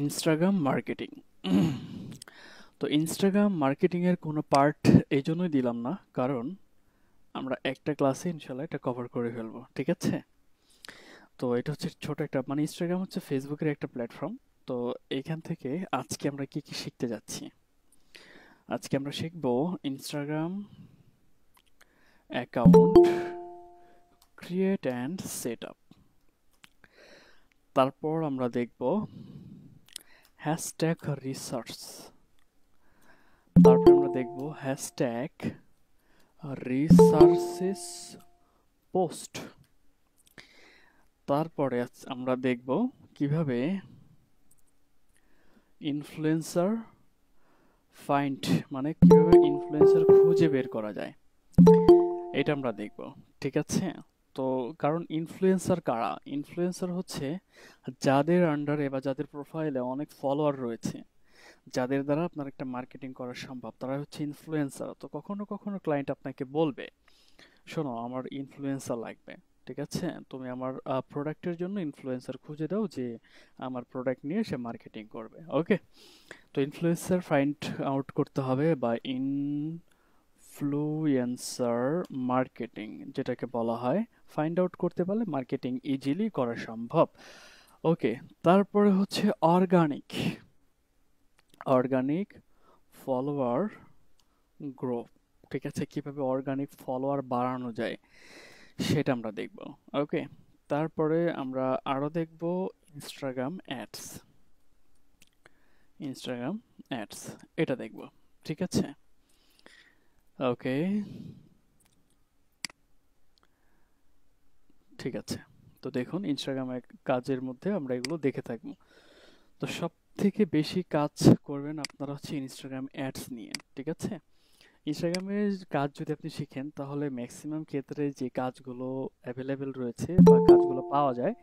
Instagram marketing. তো Instagram marketing এর কোনো পার্ট এই জন্যই দিলাম না, কারণ আমরা একটা ক্লাসে ইনশাল্লাহ এটা কভার করে ফেলবো, ঠিক আছে? তো এটা হচ্ছে ছোট একটা, মানে ইনস্টাগ্রাম হচ্ছে ফেসবুকের একটা প্ল্যাটফর্ম। তো এইখান থেকে আজকে আমরা কি কি শিখতে যাচ্ছি? আজকে আমরা শিখবো Instagram account create and set up. তারপর আমরা দেখব হ্যাশট্যাগ রিসার্চ। তারপর আমরা দেখব হ্যাশট্যাগ রিসার্চেস পোস্ট। তারপরে আমরা দেখব কিভাবে ইনফ্লুয়েন্সার ফাইন্ড, মানে কিভাবে ইনফ্লুয়েন্সার খুঁজে বের করা যায়, এটা আমরা দেখব, ঠিক আছে? তো কারণ ইনফ্লুয়েন্সার কারা? ইনফ্লুয়েন্সার হচ্ছে যাদের আন্ডারে বা যাদের প্রোফাইলে অনেক ফলোয়ার রয়েছে, যাদের দ্বারা আপনার একটা মার্কেটিং করা সম্ভব, তারা হচ্ছে ইনফ্লুয়েন্সার। তো কখনো কখনো ক্লায়েন্ট আপনাকে বলবে, শোনো আমার ইনফ্লুয়েন্সার লাগবে, ঠিক আছে, তুমি আমার প্রোডাক্টের জন্য ইনফ্লুয়েন্সার খুঁজে দাও যে আমার প্রোডাক্ট নিয়ে সে মার্কেটিং করবে। ওকে, তো ইনফ্লুয়েন্সার ফাইন্ড আউট করতে হবে, বা ইনফ্লুয়েন্সার মার্কেটিং যেটাকে বলা হয়, ফাইন্ড আউট করতে পারলে মার্কেটিং ইজিলি করা সম্ভব। ওকে, তারপরে হচ্ছে অর্গানিক অর্গানিক ফলোয়ার গ্রো, ঠিক আছে, কিভাবে অর্গানিক ফলোয়ার বাড়ানো যায় সেটা আমরা দেখব। ওকে, তারপরে আমরা আরো দেখব ইনস্টাগ্রাম অ্যাডস। ইনস্টাগ্রাম অ্যাডস এটা দেখব, ঠিক আছে? ওকে, ঠিক আছে। তো দেখুন ইনস্টাগ্রামের কাজের মধ্যে আমরা এগুলো দেখে থাকবো। তো সব থেকে বেশি কাজ করবেন আপনারা হচ্ছে ইনস্টাগ্রাম অ্যাডস নিয়ে, ঠিক আছে? ইনস্টাগ্রামের কাজ যদি আপনি শিখেন তাহলে ম্যাক্সিমাম ক্ষেত্রে যে কাজগুলো অ্যাভেলেবেল রয়েছে বা কাজগুলো পাওয়া যায়,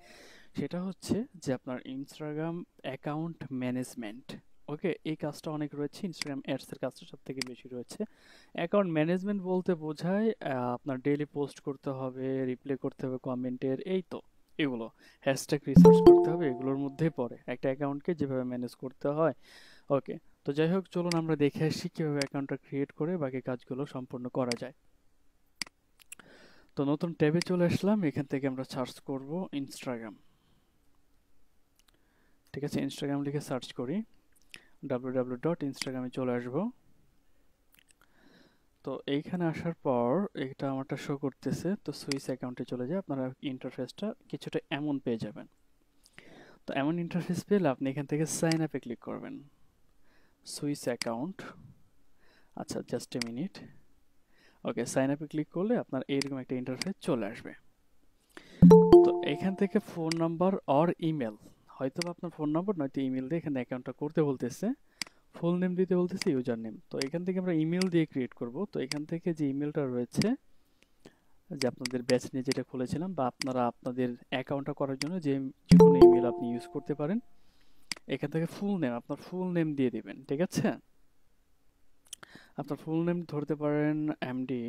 সেটা হচ্ছে যে আপনার ইনস্টাগ্রাম অ্যাকাউন্ট ম্যানেজমেন্ট। ওকে, এই কাজটা অনেক রয়েছে, ইনস্টাগ্রাম অ্যাডস এর কাজটা সব থেকে বেশি রয়েছে। অ্যাকাউন্ট ম্যানেজমেন্ট বলতে বোঝায় আপনার ডেইলি পোস্ট করতে হবে, রিপ্লাই করতে হবে কমেন্টের, এই তো এগুলো। হ্যাশট্যাগ রিসার্চ করতে হবে, এগুলোর মধ্যেই পড়ে একটা অ্যাকাউন্টকে যেভাবে ম্যানেজ করতে হয়। ওকে, তো যাই হোক, চলুন আমরা দেখে আসি কিভাবে অ্যাকাউন্টটা ক্রিয়েট করে বাকি কাজগুলো সম্পূর্ণ করা যায়। তো নতুন ট্যাবে চলে আসলাম, এখান থেকে আমরা সার্চ করব ইনস্টাগ্রাম, ঠিক আছে? ইনস্টাগ্রাম লিখে সার্চ করি, www.instagram এ চলে আসব। তো এইখানে আসার পর এটা আমারটা শো করতেছে, তো সুইস অ্যাকাউন্টে চলে যায়, আপনারা ইন্টারফেসটা কিছুটা এমন পেয়ে যাবেন। তো এমন ইন্টারফেস পেলে আপনি এখান থেকে সাইন আপে ক্লিক করবেন, সুইস অ্যাকাউন্ট। আচ্ছা, just a minute. Okay, sign আপে ক্লিক করলে আপনার এইরকম একটা ইন্টারফেস চলে আসবে। তো এখান থেকে ফোন নাম্বার অর ইমেল, হয়তো আপনার ফোন নাম্বার নয়তো ইমেল দিয়ে এখানে অ্যাকাউন্টটা করতে বলতেছে, ফুল নেম দিতে বলতেছে, ইউজার নেম। তো এখান থেকে আমরা ইমেল দিয়ে ক্রিয়েট করব। তো এখান থেকে যে ইমেলটা রয়েছে, যে আপনাদের ব্যাচ নিয়ে যেটা খুলেছিলাম, বা আপনারা আপনাদের অ্যাকাউন্টটা করার জন্য যে যে কোনো ইমেল আপনি ইউজ করতে পারেন, এখান থেকে ফুল নেম, আপনার ফুল নেম দিয়ে দিবেন, ঠিক আছে? আপনার ফুল নেম ধরতে পারেন এমডি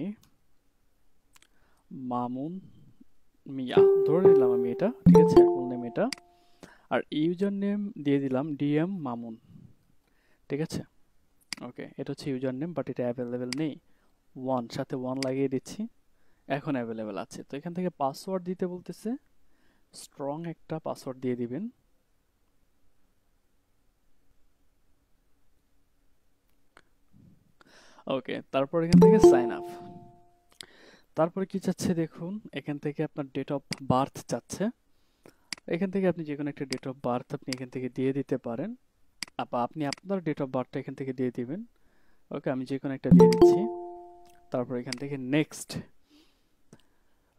মামুন মিয়া, ধরে নিলাম আমি এটা, ঠিক আছে, ফুল নেম এটা। আর ইউজার নেম দিয়ে দিলাম ডিএম মামুন, ঠিক আছে? ওকে, এটা হচ্ছে ইউজার নেম, বাট এটা অ্যাভেলেবেল নেই, ওয়ান সাথে ওয়ান লাগিয়ে দিচ্ছি, এখন অ্যাভেলেবেল আছে। তো এখান থেকে পাসওয়ার্ড দিতে বলতেছে, স্ট্রং একটা পাসওয়ার্ড দিয়ে দিবেন। ওকে, তারপর এখান থেকে সাইন আপ। তারপরে কি চাচ্ছে দেখুন, এখান থেকে আপনার ডেট অফ বার্থ চাচ্ছে। এখান থেকে আপনি যে কোনো একটা ডেট অফ বার্থ আপনি এখান থেকে দিয়ে দিতে পারেন, বা আপনি আপনার ডেট অফ বার্থটা এখান থেকে দিয়ে দিবেন। ওকে, আমি যে কোনো একটা দিয়ে দিচ্ছি। তারপর এখান থেকে নেক্সট।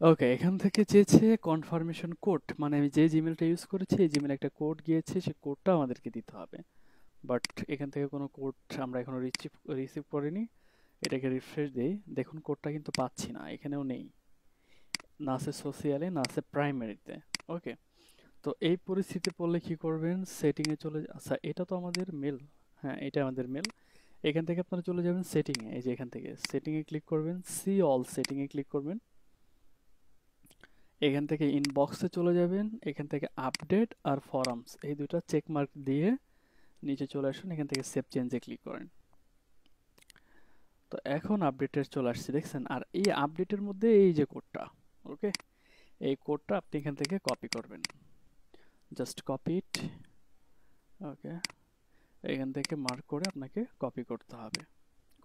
ওকে, এখান থেকে চেয়েছে কনফার্মেশন কোড, মানে আমি যে জিমেলটা ইউজ করেছি এই জিমেলে একটা কোড গিয়েছে, সেই কোডটা আমাদেরকে দিতে হবে। বাট এখান থেকে কোনো কোড আমরা এখনো রিসিভ করিনি। এটাকে রিফ্রেশ দেই, দেখুন কোডটা কিন্তু পাচ্ছি না, এখানেও নেই, না আছে সোশিয়ালে, না আছে প্রাইমারিতে। ওকে, তো এই পরিস্থিতি পড়লে কি করবেন, সেটিংয়ে চলে, আচ্ছা এটা তো আমাদের মেল, হ্যাঁ এটা আমাদের মেল। এখান থেকে আপনারা চলে যাবেন সেটিংয়ে, এই যে এখান থেকে সেটিংয়ে ক্লিক করবেন, সি অল সেটিংয়ে ক্লিক করবেন। এখান থেকে ইনবক্সে চলে যাবেন, এখান থেকে আপডেট আর ফরমস এই দুটো চেক মার্ক দিয়ে নিচে চলে আসুন, এখান থেকে সেভ চেঞ্জে ক্লিক করেন। তো এখন আপডেটের চলে আসছে, দেখছেন? আর এই আপডেটের মধ্যে এই যে কোডটা, ওকে, এই কোডটা আপনি এখান থেকে কপি করবেন। জাস্ট কপি ইট, ওকে, এখান থেকে মার্ক করে আপনাকে কপি করতে হবে।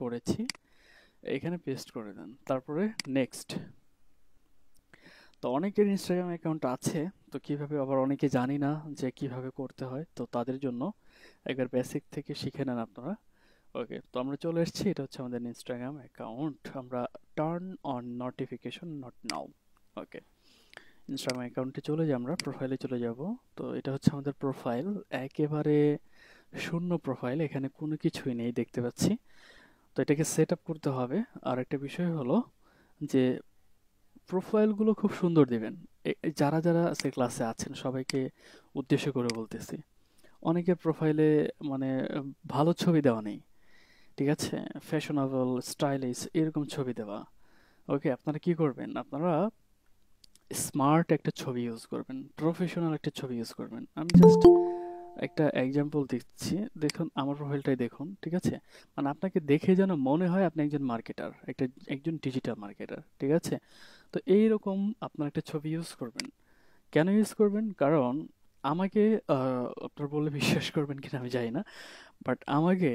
করেছি, এখানে পেস্ট করে দেন, তারপরে নেক্সট। তো অনেকের ইনস্টাগ্রাম অ্যাকাউন্ট আছে, তো কিভাবে, আবার অনেকে জানি না যে কিভাবে করতে হয়, তো তাদের জন্য একবার বেসিক থেকে শিখে নেন আপনারা। ওকে, তো আমরা চলে এসেছি, এটা হচ্ছে আমাদের ইনস্টাগ্রাম অ্যাকাউন্ট। আমরা turn on notification not now. Okay, Instagram অ্যাকাউন্টে চলে যাই, আমরা প্রোফাইলে চলে যাব। তো এটা হচ্ছে আমাদের প্রোফাইল, একেবারে শূন্য প্রোফাইল, এখানে কোনো কিছুই নেই দেখতে পাচ্ছি। তো এটাকে সেট আপ করতে হবে। আর একটা বিষয় হলো যে প্রোফাইলগুলো খুব সুন্দর দিবেন। যারা যারা আজকে ক্লাসে আছেন সবাইকে উদ্দেশ্য করে বলতেছি, অনেকের প্রোফাইলে মানে ভালো ছবি দেওয়া নেই, ঠিক আছে? ফ্যাশনেবল, স্টাইলিশ এরকম ছবি দেওয়া। ওকে, আপনারা কি করবেন? আপনারা স্মার্ট একটা ছবি ইউজ করবেন, প্রফেশনাল একটা ছবি ইউজ করবেন। আমি জাস্ট একটা এক্সাম্পল দিচ্ছি, দেখুন আমার প্রোফাইলটাই দেখুন, ঠিক আছে? মানে আপনাকে দেখে যেন মনে হয় আপনি একজন মার্কেটার, একজন ডিজিটাল মার্কেটার, ঠিক আছে? তো এইরকম আপনার একটা ছবি ইউজ করবেন। কেন ইউজ করবেন? কারণ আমাকে আপনারা বললে বিশ্বাস করবেন কিনা আমি জানি না, বাট আমাকে,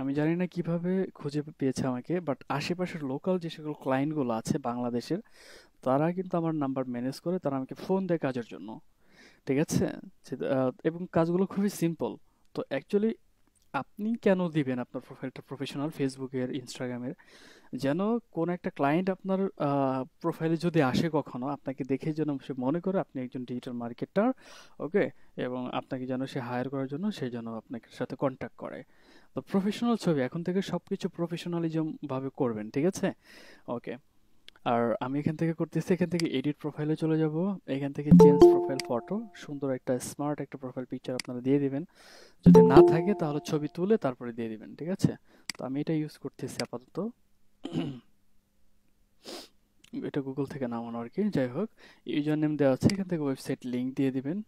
আমি জানি না কিভাবে খুঁজে পেয়েছে আমাকে, বাট আশেপাশের লোকাল যে সকল ক্লায়েন্টগুলো আছে বাংলাদেশের, তারা কিন্তু আমার নাম্বার ম্যানেজ করে, তারা আমাকে ফোন দেয় কাজের জন্য, ঠিক আছে? এবং কাজগুলো খুবই সিম্পল। তো অ্যাকচুয়ালি আপনি কেন দিবেন আপনার প্রোফাইলটা প্রফেশনাল ফেসবুকের, ইনস্টাগ্রামের? যেন কোন একটা ক্লায়েন্ট আপনার প্রোফাইলে যদি আসে কখনো, আপনাকে দেখে যেন সে মনে করে আপনি একজন ডিজিটাল মার্কেটার, ওকে, এবং আপনাকে যেন সে হায়ার করার জন্য সে যেন আপনার সাথে কন্ট্যাক্ট করে। তো প্রফেশনাল ছবি এখন থেকে সবকিছু প্রফেশনালিজম ভাবে করবেন, ঠিক আছে? ওকে, আর আমি এখান থেকে করতেছি, এখান থেকে এডিট প্রোফাইলে চলে যাব, এখান থেকে চেঞ্জ প্রোফাইল ফটো, সুন্দর একটা স্মার্ট একটা প্রোফাইল পিকচার আপনারা দিয়ে দিবেন। যদি না থাকে তাহলে ছবি তুলে তারপরে দিয়ে দিবেন, ঠিক আছে? তো আমি এটা ইউজ করতেছি আপাতত। এটা গুগল থেকে নামানো আর কি, যাই হোক। ইউজার নেম দেওয়া আছে, এখান থেকে ওয়েবসাইট লিংক দিয়ে দিবেন।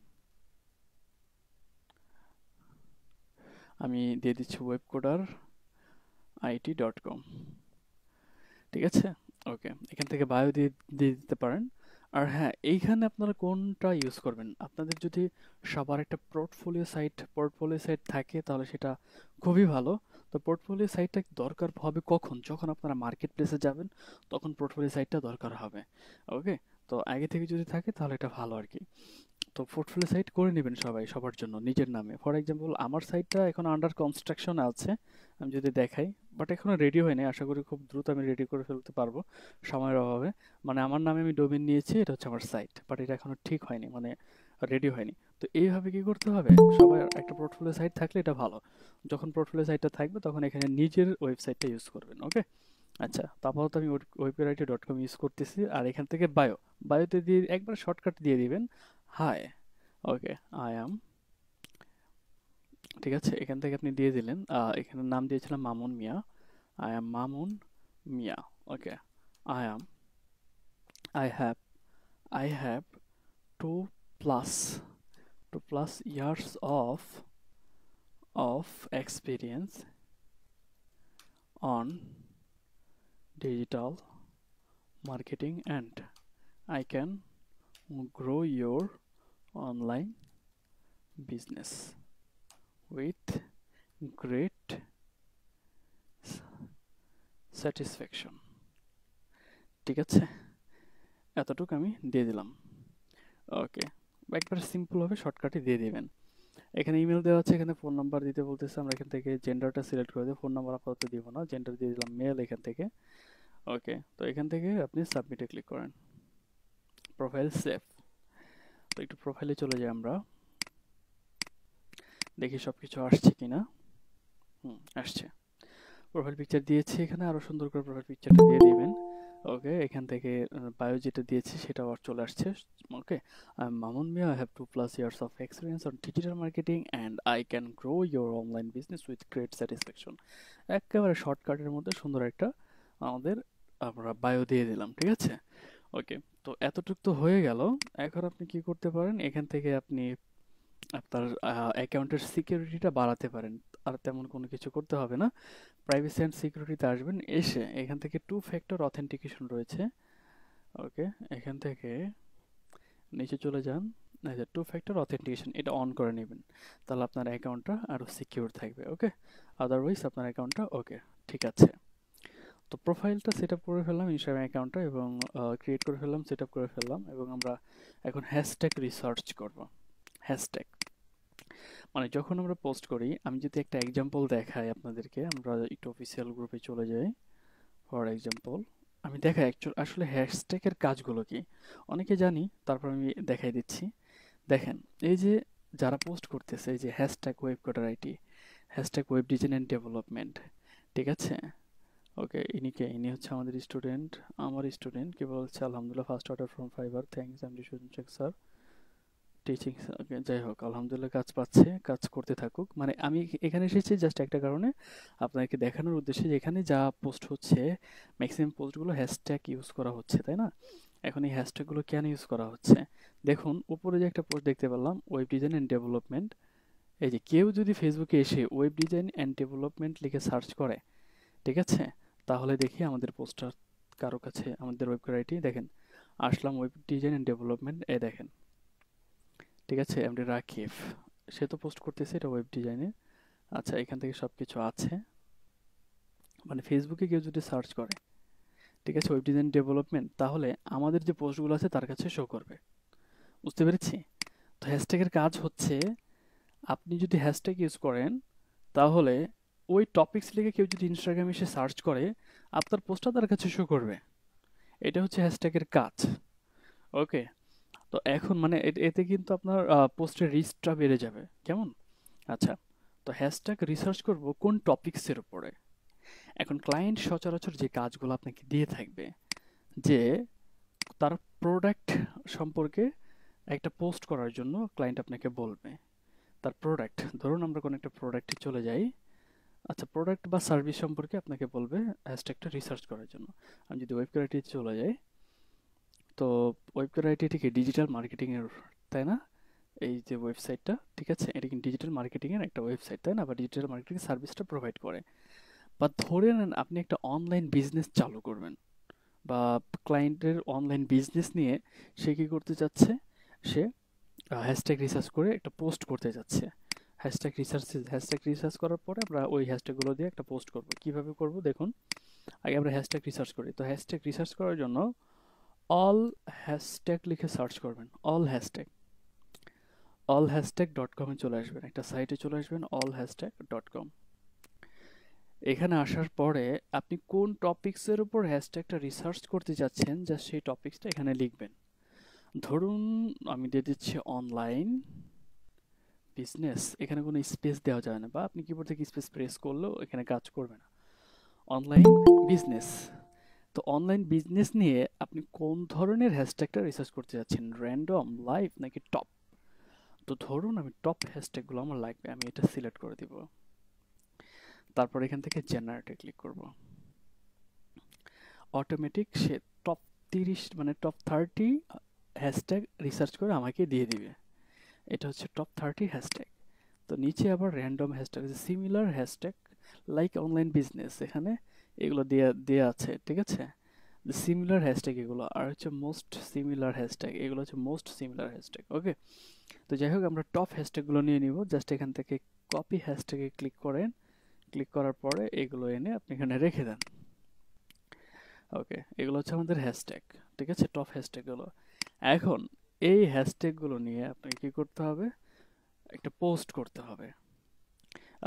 আমি দিয়ে দিচ্ছি webcoder.it.com, ঠিক আছে? ওকে, এখান থেকে বায়ো দিয়ে দিয়ে দিতে পারেন। আর হ্যাঁ, এইখানে আপনারা কোনটা ইউজ করবেন? আপনাদের যদি সবার একটা পোর্টফোলিও সাইট থাকে তাহলে সেটা খুবই ভালো। তো পোর্টফোলিও সাইটটা দরকার হবে কখন? যখন আপনারা মার্কেট প্লেসে যাবেন, তখন পোর্টফোলিও সাইটটা দরকার হবে। ওকে, তো আগে থেকে যদি থাকে তাহলে এটা ভালো আর কি। তো পোর্টফোলিও সাইট করে নেবেন সবাই, সবার জন্য নিজের নামে। ফর এক্সাম্পল আমার সাইটটা এখন আন্ডার কনস্ট্রাকশন আছে, আমি যদি দেখাই, বাট এখনো রেডি হয়নি। আশা করি খুব দ্রুত আমি রেডি করে ফেলতে পারবো সময়ের অভাবে। মানে আমার নামে আমি ডোমেইন নিয়েছি, এটা হচ্ছে আমার সাইট, বাট এটা এখনো ঠিক হয়নি, মানে রেডি হয়নি। তো এইভাবে কি করতে হবে, সবাই একটা পোর্টফোলিও সাইট থাকলে এটা ভালো। যখন পোর্টফোলিও সাইটটা থাকবে তখন এখানে নিজের ওয়েবসাইটটা ইউজ করবেন, ওকে? আচ্ছা, তো আপাতত আমি webcoder.com ইউজ করতেছি। আর এখান থেকে বায়োতে দিয়ে একবার শর্টকাট দিয়ে দিবেন, হাই, ওকে, আই অ্যাম, ঠিক আছে? এখান থেকে আপনি দিয়ে দিলেন, এখানে নাম দিয়েছিলাম Mamun Mia, I am Mamun Mia, okay. I am, I have, I have two plus two plus years of experience on digital marketing, and I can grow your online business with great satisfaction, ঠিক আছে? এতটুকু আমি দিয়ে দিলাম, ওকে। একবারে সিম্পল ভাবে শর্টকাটে দিয়ে দিবেন। এখানে ইমেল দেওয়া আছে, এখানে ফোন নাম্বার দিতে বলতেছে, আমরা এখান থেকে জেন্ডারটা সিলেক্ট করে দেব। ফোন নাম্বার আপাতত দিব না, জেন্ডার দিয়ে দিলাম মেল এখান থেকে, ওকে। তো এখান থেকে আপনি সাবমিটে ক্লিক করেন, প্রোফাইল সেভ। তো একটু প্রোফাইলে চলে যাই আমরা, দেখি সবকিছু আসছে কিনা। আসছে। প্রোফাইল পিকচার দিয়েছি, এখানে আরো সুন্দর করে প্রোফাইল পিকচারটা দিয়ে দিবেন, ওকে। এখান থেকে বায়ো যেটা দিয়েছি সেটাও আর চলে আসছে, ওকে। Mamun Mia, I have 2+ years of experience on digital marketing and I can grow your online business with great satisfaction। একেবারে শর্টকাটের মধ্যে সুন্দর একটা আমাদের আমরা বায়ো দিয়ে দিলাম, ঠিক আছে? ওকে, তো এতটুকু তো হয়ে গেল। এখন আপনি কি করতে পারেন, এখান থেকে আপনি আপনার অ্যাকাউন্টের সিকিউরিটিটা বাড়াতে পারেন। আর তেমন কোনো কিছু করতে হবে না। প্রাইভেসি অ্যান্ড সিকিউরিটিতে আসবেন, এসে এখান থেকে টু ফ্যাক্টর অথেন্টিকেশন রয়েছে। ওকে, এখান থেকে নিচে চলে যান, এই যে টু ফ্যাক্টর অথেন্টিকেশন, এটা অন করে নেবেন। তাহলে আপনার অ্যাকাউন্টটা আরও সিকিউর থাকবে। ওকে, আদারওয়াইজ আপনার অ্যাকাউন্টটা ওকে ঠিক আছে। তো প্রোফাইলটা সেট আপ করে ফেললাম, ইনস্টাগ্রাম অ্যাকাউন্টটা, এবং ক্রিয়েট করে ফেললাম, সেট আপ করে ফেললাম, এবং আমরা এখন হ্যাশট্যাগ রিসার্চ করব। হ্যাশট্যাগ মানে যখন আমরা পোস্ট করি, আমি যদি একটা এক্সাম্পল দেখাই আপনাদেরকে, আমরা একটু অফিসিয়াল গ্রুপে চলে যাই। ফর এক্সাম্পল আমি দেখাই আসলে হ্যাশট্যাগের কাজগুলো কি। অনেকে জানি, তারপর আমি দেখাই দিচ্ছি। দেখেন, এই যে যারা পোস্ট করতেছে, এই যে hashtag web coder IT, hashtag web design and development, ঠিক আছে। ওকে, ইনি হচ্ছে আমাদের স্টুডেন্ট, আমার স্টুডেন্ট কি বলছে, আলহামদুলিল্লাহ first order from fibre, thanks আমি শেখ স্যার টিচিং। ওকে, যাই হোক আলহামদুলিল্লাহ কাজ পাচ্ছে, কাজ করতে থাকুক। মানে আমি এখানে এসেছি জাস্ট একটা কারণে, আপনাকে দেখানোর উদ্দেশ্যে যে এখানে যা পোস্ট হচ্ছে, ম্যাক্সিমাম পোস্টগুলো হ্যাশট্যাগ ইউজ করা হচ্ছে, তাই না। এখন এই হ্যাশট্যাগুলো কেন ইউজ করা হচ্ছে, দেখুন উপরে যে একটা পোস্ট দেখতে পেলাম, ওয়েব ডিজাইন অ্যান্ড ডেভেলপমেন্ট। এই যে কেউ যদি ফেসবুকে এসে ওয়েব ডিজাইন অ্যান্ড ডেভেলপমেন্ট লিখে সার্চ করে, ঠিক আছে, তাহলে দেখি আমাদের পোস্টার কারো কাছে, আমাদের ওয়েবসাইটে দেখেন, আসলাম ওয়েব ডিজাইন অ্যান্ড ডেভেলপমেন্ট, এ দেখেন, ঠিক আছে, এমডি রাকিব, সে তো পোস্ট করতেছে এটা ওয়েব ডিজাইনে। আচ্ছা, এখান থেকে সব কিছু আছে, মানে ফেসবুকে কেউ যদি সার্চ করে, ঠিক আছে, ওয়েব ডিজাইন ডেভেলপমেন্ট, তাহলে আমাদের যে পোস্টগুলো আছে তার কাছে শো করবে। বুঝতে পেরেছি। তো হ্যাশট্যাগের কাজ হচ্ছে, আপনি যদি হ্যাশট্যাগ ইউজ করেন, তাহলে ওই টপিকস লিখে কেউ যদি ইনস্টাগ্রামে এসে সার্চ করে, আপনার পোস্টটা তার কাছে শো করবে। এটা হচ্ছে হ্যাশট্যাগের কাজ। ওকে, তো এখন মানে এতে কিন্তু আপনার পোস্টের রিচটা বেড়ে যাবে, কেমন। আচ্ছা, তো হ্যাশট্যাগ রিসার্চ করব কোন টপিকসের উপরে। এখন ক্লায়েন্ট সচরাচর যে কাজগুলো আপনাকে দিয়ে থাকবে, যে তার প্রোডাক্ট সম্পর্কে একটা পোস্ট করার জন্য ক্লায়েন্ট আপনাকে বলবে। তার প্রোডাক্ট, ধরুন আমরা কোনো একটা প্রোডাক্টে চলে যাই, আচ্ছা প্রোডাক্ট বা সার্ভিস সম্পর্কে আপনাকে বলবে হ্যাশট্যাগটা রিসার্চ করার জন্য। আমি যদি ওয়েব ক্রিয়েটিভ চলে যাই, তো ওয়েব ক্রিয়েটিভ কি ডিজিটাল মার্কেটিং এর, তাই না। এই যে ওয়েবসাইটটা, ঠিক আছে, এটা কিন্তু ডিজিটাল মার্কেটিং এর একটা ওয়েবসাইট, তাই না, বা ডিজিটাল মার্কেটিং সার্ভিসটা প্রোভাইড করে। বা ধরে নেন আপনি একটা অনলাইন বিজনেস চালু করবেন, বা ক্লায়েন্টের অনলাইন বিজনেস নিয়ে সে কি করতে চাচ্ছে, সে হ্যাশট্যাগ রিসার্চ করে একটা পোস্ট করতে যাচ্ছে। হ্যাশট্যাগ রিসার্চ করার পরে আমরা ওই হ্যাশট্যাগুলো দিয়ে একটা পোস্ট করব। কিভাবে করব দেখুন, আগে আমরা হ্যাশট্যাগ রিসার্চ করি। তো হ্যাশট্যাগ রিসার্চ করার জন্য অল হ্যাশট্যাগ লিখে সার্চ করবেন, অল হ্যাশট্যাগ ডট কমে চলে আসবেন, একটা সাইটে চলে আসবেন, অল হ্যাশট্যাগ ডট কম। এখানে আসার পরে আপনি কোন টপিকসের উপর হ্যাশট্যাগটা রিসার্চ করতে যাচ্ছেন, জাস্ট সেই টপিকসটা এখানে লিখবেন। ধরুন আমি দিয়ে দিচ্ছি অনলাইন বিজনেস, এখানে কোনো স্পেস দেওয়া যায় না, বা আপনি কিবোর্ড থেকে স্পেস প্রেস করলেও এখানে কাজ করবে না। অনলাইন বিজনেস, তো অনলাইন বিজনেস নিয়ে আপনি কোন ধরনের হ্যাশট্যাগটা রিসার্চ করতে যাচ্ছেন, র্যান্ডম, লাইভ নাকি টপ। তো ধরুন আমি টপ হ্যাশট্যাগুলো আমার লাগবে, আমি এটা সিলেক্ট করে দিব। তারপর এখান থেকে জেনারেটে ক্লিক করব। অটোমেটিক সে টপ 30 মানে টপ 30 হ্যাশট্যাগ রিসার্চ করে আমাকে দিয়ে দিবে। এটা হচ্ছে টপ 30 হ্যাশট্যাগ। তো নিচে আবার random hashtag, similar hashtag like online business, এখানে এগুলো দেয়া আছে, ঠিক আছে। সিমিলার হ্যাশট্যাগ এগুলো, আর হচ্ছে মোস্ট সিমিলার হ্যাশট্যাগ, এগুলো হচ্ছে মোস্ট সিমিলার হ্যাশট্যাগ। ওকে, তো যাই হোক আমরা টপ হ্যাশট্যাগুলো নিয়ে নিব। জাস্ট এখান থেকে কপি হ্যাশট্যাগে ক্লিক করেন, ক্লিক করার পরে এগুলো এনে আপনি এখানে রেখে দেন। ওকে, এগুলো হচ্ছে আমাদের হ্যাশট্যাগ, ঠিক আছে, টপ হ্যাশট্যাগুলো। এখন এই হ্যাশট্যাগুলো নিয়ে আপনাকে কি করতে হবে, একটা পোস্ট করতে হবে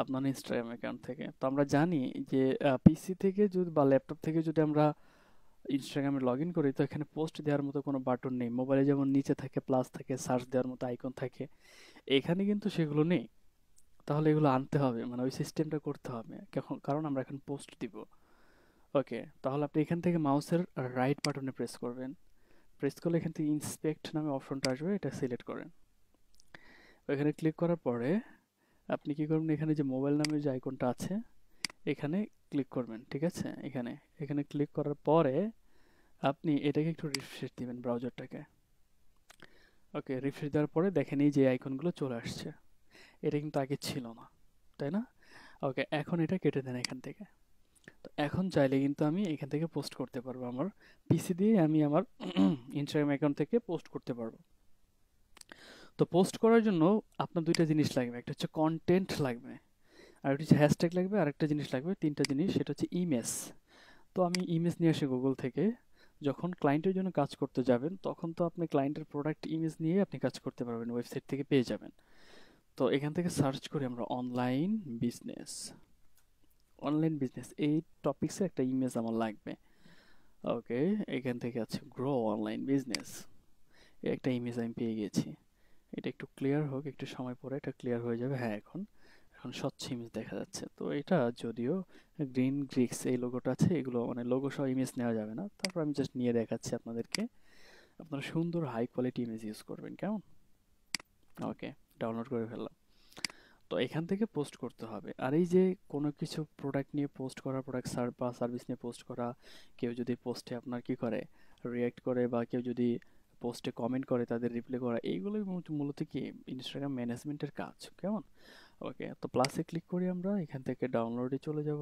আপনার ইনস্টাগ্রাম অ্যাকাউন্ট থেকে। তো আমরা জানি যে পিসি থেকে যদি বা ল্যাপটপ থেকে যদি আমরা ইনস্টাগ্রামে লগ ইন করি, তো এখানে পোস্ট দেওয়ার মতো কোনো বাটন নেই। মোবাইলে যেমন নিচে থাকে প্লাস থাকে, সার্চ দেওয়ার মতো আইকন থাকে, এখানে কিন্তু সেগুলো নেই। তাহলে এগুলো আনতে হবে, মানে ওই সিস্টেমটা করতে হবে, কারণ আমরা এখন পোস্ট দিব। ওকে, তাহলে আপনি এখান থেকে মাউসের রাইট বাটনে প্রেস করবেন। প্রেস করলে এখান থেকে ইন্সপেক্ট নামে অপশনটা আসবে, এটা সিলেক্ট করেন। এখানে ক্লিক করার পরে আপনি কি করবেন, এখানে যে মোবাইল নামের যে আইকনটা আছে এখানে ক্লিক করবেন, ঠিক আছে। এখানে এখানে ক্লিক করার পরে আপনি এটাকে একটু রিফ্রেশ দিবেন ব্রাউজারটাকে। ওকে, রিফ্রেশ দেওয়ার পরে দেখেন এই যে আইকনগুলো চলে আসছে। এটা কিন্তু আগে ছিল না, তাই না? ওকে, এখন এটা কেটে দেন এখান থেকে। তো এখন চাইলে কিন্তু আমি এখান থেকে পোস্ট করতে পারবো, আমার পিসি দিয়ে আমি আমার ইনস্টাগ্রাম অ্যাকাউন্ট থেকে পোস্ট করতে পারবো। তো পোস্ট করার জন্য আপনার দুইটা জিনিস লাগবে, একটা হচ্ছে কন্টেন্ট লাগবে, আর একটা হচ্ছে হ্যাশট্যাগ লাগবে, আর একটা জিনিস লাগবে, তিনটা জিনিস, সেটা হচ্ছে ইমেজ। তো আমি ইমেজ নিয়ে আসি গুগল থেকে। যখন ক্লায়েন্টের জন্য কাজ করতে যাবেন তখন তো আপনি ক্লায়েন্টের প্রোডাক্ট ইমেজ নিয়ে আপনি কাজ করতে পারবেন, ওয়েবসাইট থেকে পেয়ে যাবেন। তো এখান থেকে সার্চ করি আমরা অনলাইন বিজনেস। অনলাইন বিজনেস এই টপিক্সে একটা ইমেজ আমার লাগবে। ওকে, এখান থেকে আছে গ্রো অনলাইন বিজনেস, একটা ইমেজ আমি পেয়ে গেছি। এটা একটু ক্লিয়ার হোক, একটু সময় পরে এটা ক্লিয়ার হয়ে যাবে। হ্যাঁ, এখন এখন স্বচ্ছ ইমেজ দেখা যাচ্ছে। তো এটা যদিও গ্রিন গ্রিক্স এই লোগোটা আছে, এগুলো মানে লোগো সহ ইমেজ নেওয়া যাবে না, তারপর আমি জাস্ট নিয়ে দেখাচ্ছি আপনাদেরকে। আপনারা সুন্দর হাই কোয়ালিটি ইমেজ ইউজ করবেন, কেমন? ওকে, ডাউনলোড করে ফেললাম। তো এখান থেকে পোস্ট করতে হবে। আর এই যে কোনো কিছু প্রোডাক্ট নিয়ে পোস্ট করা, প্রোডাক্ট বা সার্ভিস নিয়ে পোস্ট করা, কেউ যদি পোস্টে আপনার কি করে, রিয়্যাক্ট করে, বা কেউ যদি পোস্টে কমেন্ট করে তাদের রিপ্লাই করা, এইগুলোই মূলত কি ইনস্টাগ্রাম ম্যানেজমেন্টের কাজ, কেমন? ওকে, তো প্লাসে ক্লিক করি, আমরা এখান থেকে ডাউনলোডে চলে যাব।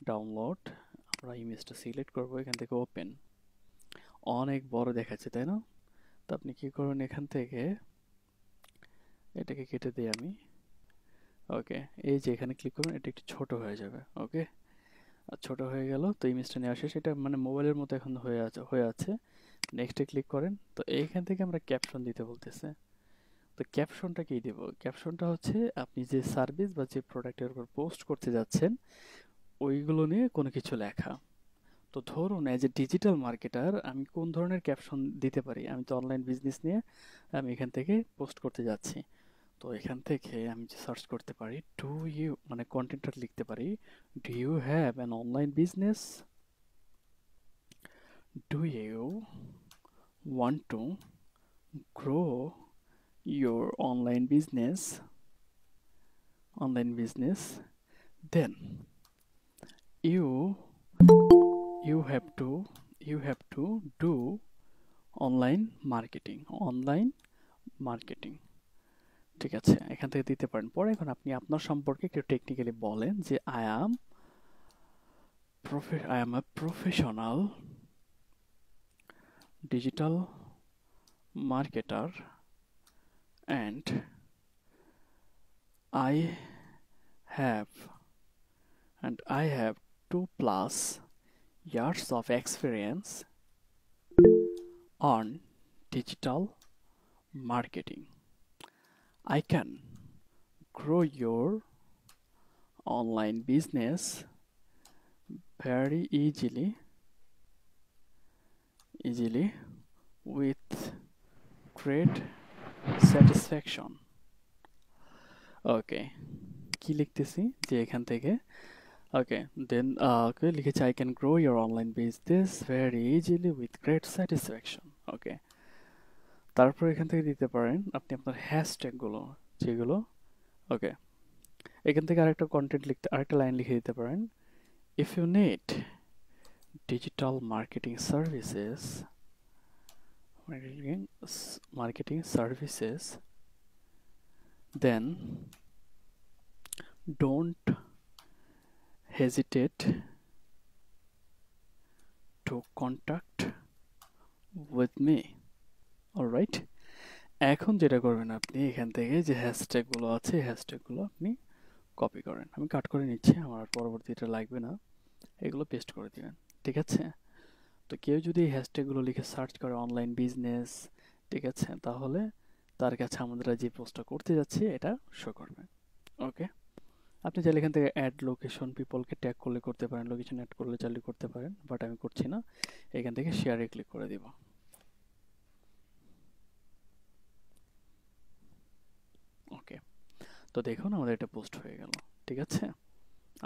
ডাউনলোড, আমরা ইমেজটা সিলেক্ট করব, এখান থেকে ওপেন। অনেক বড় দেখাচ্ছে, তাই না? তো আপনি কি করুন, এখান থেকে এটাকে কেটে দিই আমি। ওকে, এই যে এখানে ক্লিক করুন, এটা একটু ছোট হয়ে যাবে। ওকে, আর ছোট হয়ে গেল। তো ইমেজটা নিয়ে আসে, সেটা মানে মোবাইলের মতো এখন হয়ে আছে। নেক্সটে ক্লিক করেন। তো এইখান থেকে আমরা ক্যাপশন দিতে বলতেছে। তো ক্যাপশনটা কি দেব? ক্যাপশনটা হচ্ছে আপনি যে সার্ভিস বা যে প্রোডাক্টের উপর পোস্ট করতে যাচ্ছেন ওইগুলো নিয়ে কোনো কিছু লেখা। তো ধরুন অ্যাজ এ ডিজিটাল মার্কেটার আমি কোন ধরনের ক্যাপশন দিতে পারি? আমি তো অনলাইন বিজনেস নিয়ে আমি এখান থেকে পোস্ট করতে যাচ্ছি। তো এখান থেকে আমি যে সার্চ করতে পারি, ডু ইউ মানে কন্টেন্টটা লিখতে পারি, do you have an online business, do you want to grow your online business, then you you have to you have to do online marketing. ঠিক আছে, এখান থেকে দিতে পারেন। পরে এখন আপনি আপনার সম্পর্কে একটু টেকনিক্যালি বলেন যে I am a professional digital marketer and I have I have 2+ years of experience on digital marketing. I can grow your online business very easily with great satisfaction. Okay, কি লিখতেছি যে এখান থেকে, ওকে দেন ওকে লিখেছি I can grow your online business very easily with great satisfaction. Okay, তারপর এখান থেকে দিতে পারেন আপনি আপনার হ্যাশট্যাগুলো যেগুলো। ওকে, এখান থেকে আরেকটা লাইন লিখে দিতে পারেন, if you need digital marketing services then don't hesitate to contact with me. Alright, এখন যেটা করবেন আপনি এখান থেকে যে হ্যাশট্যাগুলো আছে হ্যাশট্যাগুলো আপনি কপি করেন। আমি কাট করে নিচ্ছি, আমার পরবর্তীটা লাগবে না, এগুলো পেস্ট করে দিবেন। ঠিক আছে, তো কেউ যদি এই হ্যাশট্যাগুলো লিখে সার্চ করে অনলাইন বিজনেস, ঠিক আছে, তাহলে তার কাছে আমরা যে পোস্টটা করতে যাচ্ছি এটা শো করবে। ওকে, আপনি চাইলে এখান থেকে অ্যাড লোকেশন পিপলকে ট্যাগ করলে করতে পারেন, লোকেশন অ্যাড করলে চাইলে করতে পারেন, বাট আমি করছি না। এখান থেকে শেয়ারে ক্লিক করে দিব। ওকে, তো দেখুন আমাদের এটা পোস্ট হয়ে গেল। ঠিক আছে,